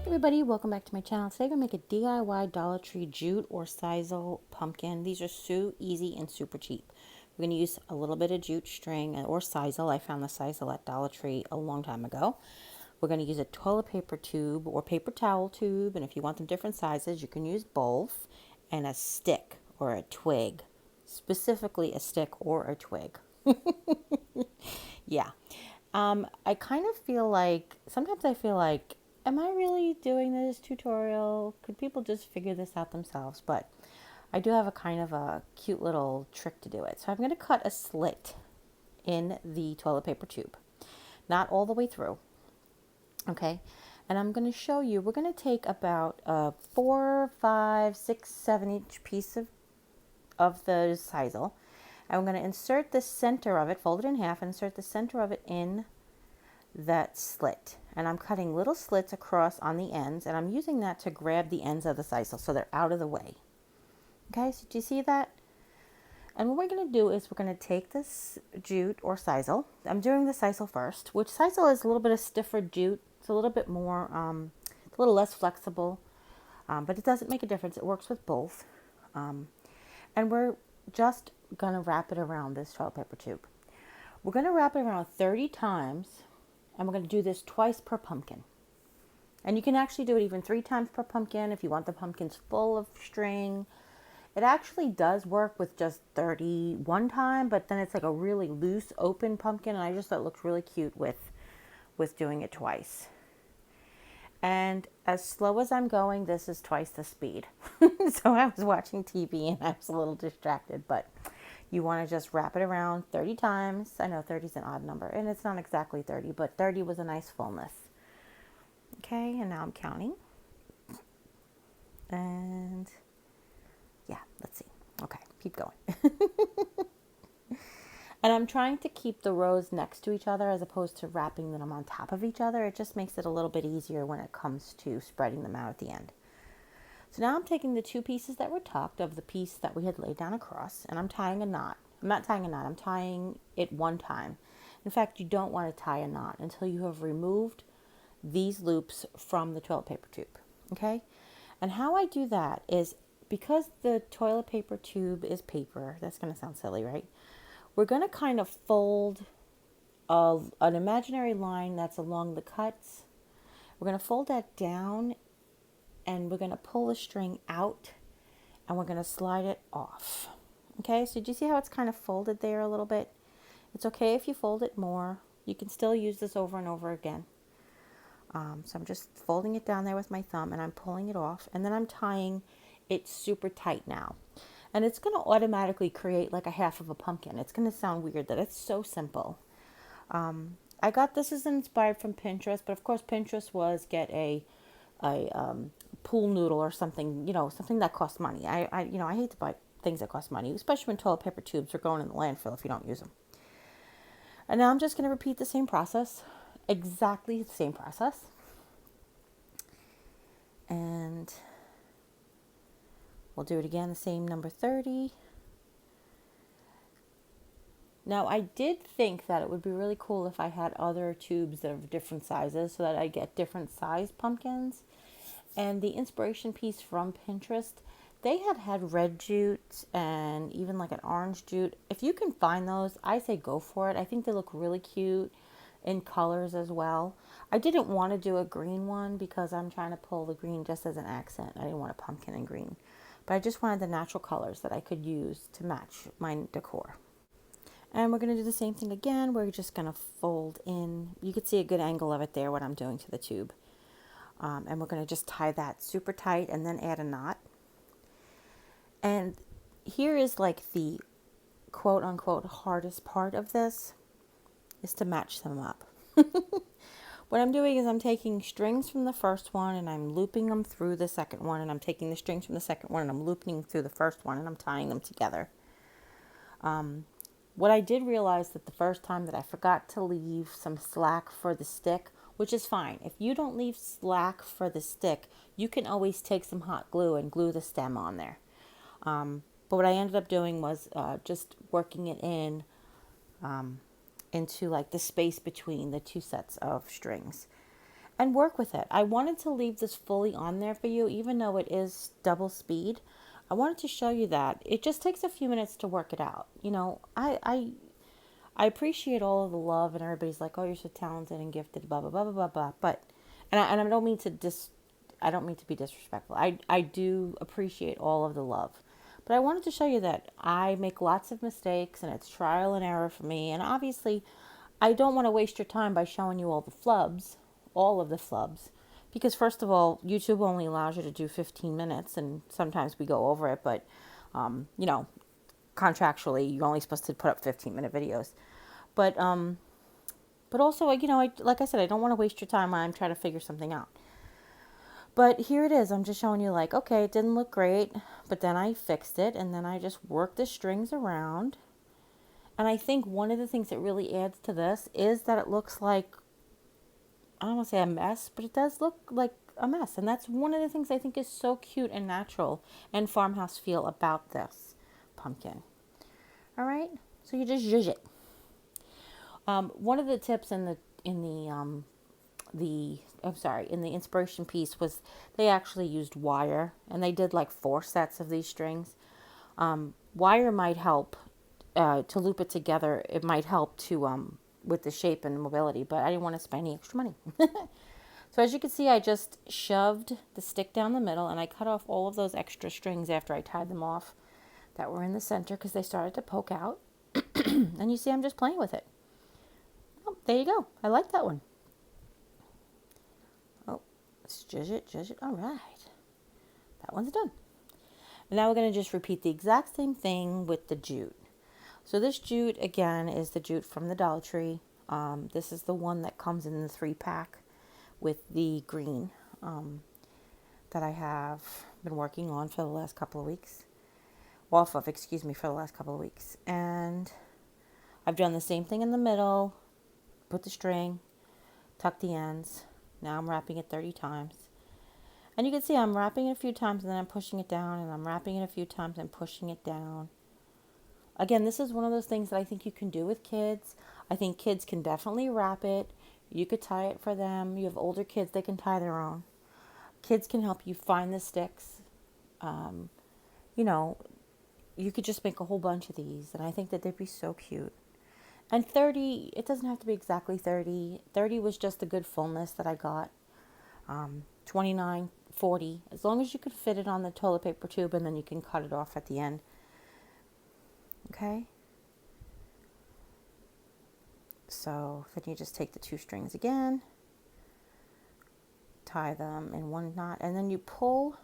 Everybody, welcome back to my channel. Today I'm going to make a DIY Dollar Tree jute or sisal pumpkin. These are so easy and super cheap. We're going to use a little bit of jute string or sisal. I found the sisal at Dollar Tree a long time ago. We're going to use a toilet paper tube or paper towel tube, and if you want them different sizes, you can use both, and a stick or a twig, specifically a stick or a twig. Yeah. I kind of feel like, sometimes I feel like, am I really doing this tutorial? Could people just figure this out themselves? But I do have a kind of a cute little trick to do it. So I'm going to cut a slit in the toilet paper tube. Not all the way through. Okay. And I'm going to show you, we're going to take about a 4, 5, 6, 7-inch piece of the sisal. I'm going to insert the center of it, fold it in half, and insert the center of it in that slit. And I'm cutting little slits across on the ends, and I'm using that to grab the ends of the sisal so they're out of the way. Okay, so do you see that? And what we're going to do is we're going to take this jute or sisal. I'm doing the sisal first, which sisal is a little bit of stiffer jute. It's a little bit more, a little less flexible, but it doesn't make a difference. It works with both. And we're just going to wrap it around this toilet paper tube. We're going to wrap it around 30 times, and we're going to do this twice per pumpkin. And you can actually do it even 3 times per pumpkin if you want the pumpkins full of string. It actually does work with just 30 one time, but then it's like a really loose open pumpkin, and I just thought it looked really cute with doing it twice. And as slow as I'm going, this is twice the speed. So I was watching TV and I was a little distracted, but you want to just wrap it around 30 times. I know 30 is an odd number, and it's not exactly 30, but 30 was a nice fullness. Okay, and now I'm counting. And yeah, let's see. Okay, keep going. And I'm trying to keep the rows next to each other as opposed to wrapping them on top of each other. It just makes it a little bit easier when it comes to spreading them out at the end. So now I'm taking the 2 pieces that were tucked of the piece that we had laid down across, and I'm tying a knot. I'm not tying a knot, I'm tying it one time. In fact, you don't want to tie a knot until you have removed these loops from the toilet paper tube. Okay? And how I do that is, because the toilet paper tube is paper, that's going to sound silly, right? We're going to kind of fold an imaginary line that's along the cuts. We're going to fold that down, and we're going to pull the string out, and we're going to slide it off. Okay, so do you see how it's kind of folded there a little bit? It's okay if you fold it more. You can still use this over and over again. So I'm just folding it down there with my thumb, and I'm pulling it off, and then I'm tying it super tight now. And it's going to automatically create like a half of a pumpkin. It's going to sound weird that it's so simple. I got this is inspired from Pinterest, but of course Pinterest was get a pool noodle or something, something that costs money. I hate to buy things that cost money, especially when toilet paper tubes are going in the landfill if you don't use them. And now I'm just going to repeat the same process, exactly the same process. And we'll do it again, the same number 30. Now, I did think that it would be really cool if I had other tubes that are different sizes so that I get different size pumpkins. And the inspiration piece from Pinterest, they had red jute and even like an orange jute. If you can find those, I say go for it. I think they look really cute in colors as well. I didn't want to do a green one because I'm trying to pull the green just as an accent. I didn't want a pumpkin in green. But I just wanted the natural colors that I could use to match my decor. And we're going to do the same thing again. We're just going to fold in. You can see a good angle of it there, what I'm doing to the tube. And we're going to just tie that super tight and then add a knot. And here is like the quote unquote hardest part of this is to match them up. What I'm doing is I'm taking strings from the first one and I'm looping them through the second one, and I'm taking the strings from the second one and I'm looping through the first one, and I'm tying them together. What I did realize that the first time that I forgot to leave some slack for the stick, which is fine. If you don't leave slack for the stick, you can always take some hot glue and glue the stem on there. But what I ended up doing was just working it in into like the space between the 2 sets of strings. and work with it. I wanted to leave this fully on there for you, even though it is double speed. I wanted to show you that it just takes a few minutes to work it out. You know, I appreciate all of the love, and everybody's like, "Oh, you're so talented and gifted," blah blah blah blah blah blah. But, and I don't mean to I don't mean to be disrespectful. I do appreciate all of the love, but I wanted to show you that I make lots of mistakes, and it's trial and error for me. And obviously, I don't want to waste your time by showing you all of the flubs, because first of all, YouTube only allows you to do 15 minutes, and sometimes we go over it, but you know, contractually, you're only supposed to put up 15-minute videos. But also, you know, like I said, I don't want to waste your time while I'm trying to figure something out. But here it is. I'm just showing you, like, okay, it didn't look great, but then I fixed it, and then I just worked the strings around. And I think one of the things that really adds to this is that it looks like, I don't want to say a mess, but it does look like a mess. And that's one of the things I think is so cute and natural and farmhouse feel about this pumpkin. All right, so you just zhuzh it. One of the tips in the inspiration piece was they actually used wire, and they did like 4 sets of these strings. Wire might help to loop it together. It might help to with the shape and mobility, but I didn't want to spend any extra money. So as you can see, I just shoved the stick down the middle, and I cut off all of those extra strings after I tied them off that were in the center because they started to poke out. And you see I'm just playing with it. Oh, there you go. I like that one. Oh, let's judge it. All right. That one's done. And now we're going to just repeat the exact same thing with the jute. So this jute, again, is the jute from the Dollar Tree. This is the one that comes in the 3-pack with the green that I have been working on for the last couple of weeks. For the last couple of weeks. And I've done the same thing in the middle. Put the string, tuck the ends. Now I'm wrapping it 30 times. And you can see I'm wrapping it a few times and then I'm pushing it down, and I'm wrapping it a few times and pushing it down. Again, this is one of those things that I think you can do with kids. I think kids can definitely wrap it. You could tie it for them. You have older kids, they can tie their own. Kids can help you find the sticks. You know, you could just make a whole bunch of these, and I think that they'd be so cute. And 30, it doesn't have to be exactly 30. 30 was just the good fullness that I got. 29, 40, as long as you could fit it on the toilet paper tube, and then you can cut it off at the end. Okay? So then you just take the 2 strings again, tie them in one knot, and then you pull.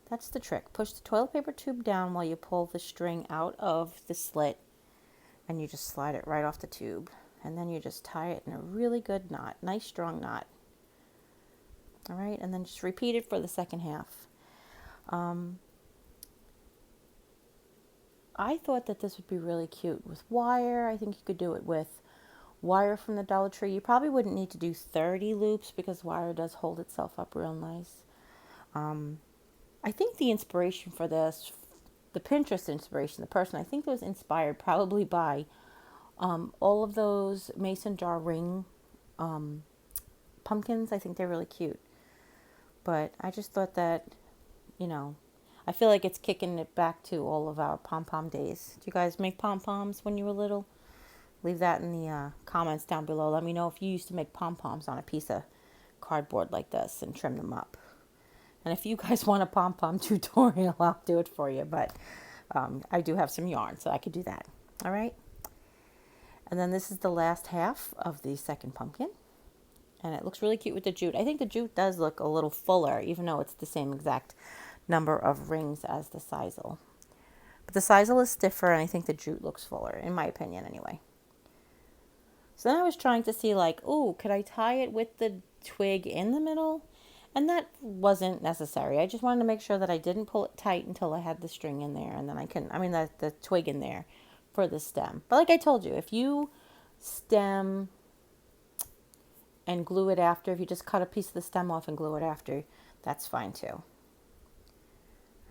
That's the trick. Push the toilet paper tube down while you pull the string out of the slit, and you just slide it right off the tube, and then you just tie it in a really good knot, nice strong knot. All right, and then just repeat it for the second half. I thought that this would be really cute with wire. I think you could do it with wire from the Dollar Tree. You probably wouldn't need to do 30 loops because wire does hold itself up real nice. I think the inspiration for this, the Pinterest inspiration, the person, I think it was inspired probably by all of those mason jar ring pumpkins. I think they're really cute. But I just thought that, you know, I feel like it's kicking it back to all of our pom-pom days. Do you guys make pom-poms when you were little? Leave that in the comments down below. Let me know if you used to make pom-poms on a piece of cardboard like this and trim them up. And if you guys want a pom-pom tutorial, I'll do it for you. But I do have some yarn, so I could do that. All right. And then this is the last half of the second pumpkin. And it looks really cute with the jute. I think the jute does look a little fuller, even though it's the same exact number of rings as the sisal. But the sisal is stiffer, and I think the jute looks fuller, in my opinion anyway. So then I was trying to see, like, oh, could I tie it with the twig in the middle? And that wasn't necessary. I just wanted to make sure that I didn't pull it tight until I had the string in there, and then the twig in there for the stem. But like I told you, if you stem and glue it after, if you just cut a piece of the stem off and glue it after, that's fine too.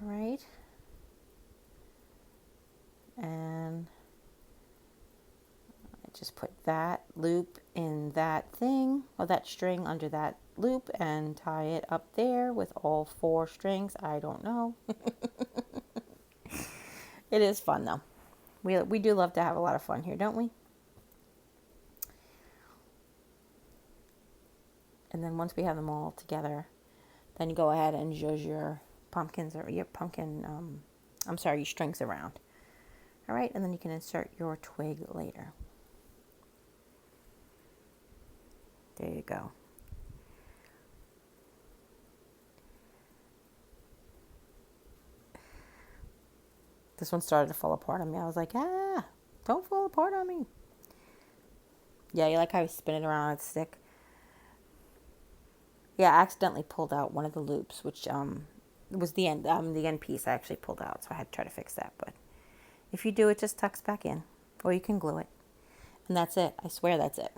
All right. And I just just put that loop in that thing, or that string under that loop, and tie it up there with all 4 strings. I don't know. It is fun though. We do love to have a lot of fun here, don't we? And then once we have them all together, then you go ahead and zhuzh your pumpkins, or your your strings around. All right, and then you can insert your twig later. There you go. This one started to fall apart on me. I was like, don't fall apart on me. Yeah, you like how I spin it around on its stick? Yeah, I accidentally pulled out one of the loops, which was the end piece I actually pulled out, so I had to try to fix that. But if you do, it just tucks back in, or you can glue it. And that's it. I swear that's it.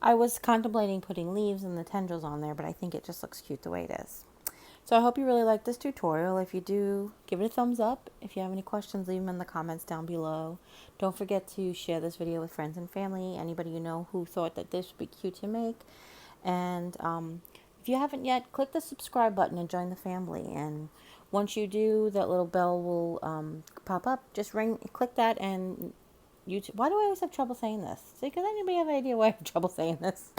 I was contemplating putting leaves and the tendrils on there, but I think it just looks cute the way it is. So I hope you really like this tutorial. If you do, give it a thumbs up. If you have any questions, leave them in the comments down below. Don't forget to share this video with friends and family, anybody you know who thought that this would be cute to make. And if you haven't yet, click the subscribe button and join the family. And once you do, that little bell will pop up. Just click that, and YouTube. Why do I always have trouble saying this? Does anybody have any idea why I have trouble saying this?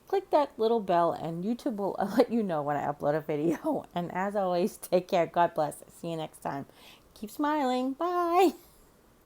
Click that little bell, and YouTube will let you know when I upload a video. And as always, take care. God bless. See you next time. Keep smiling. Bye.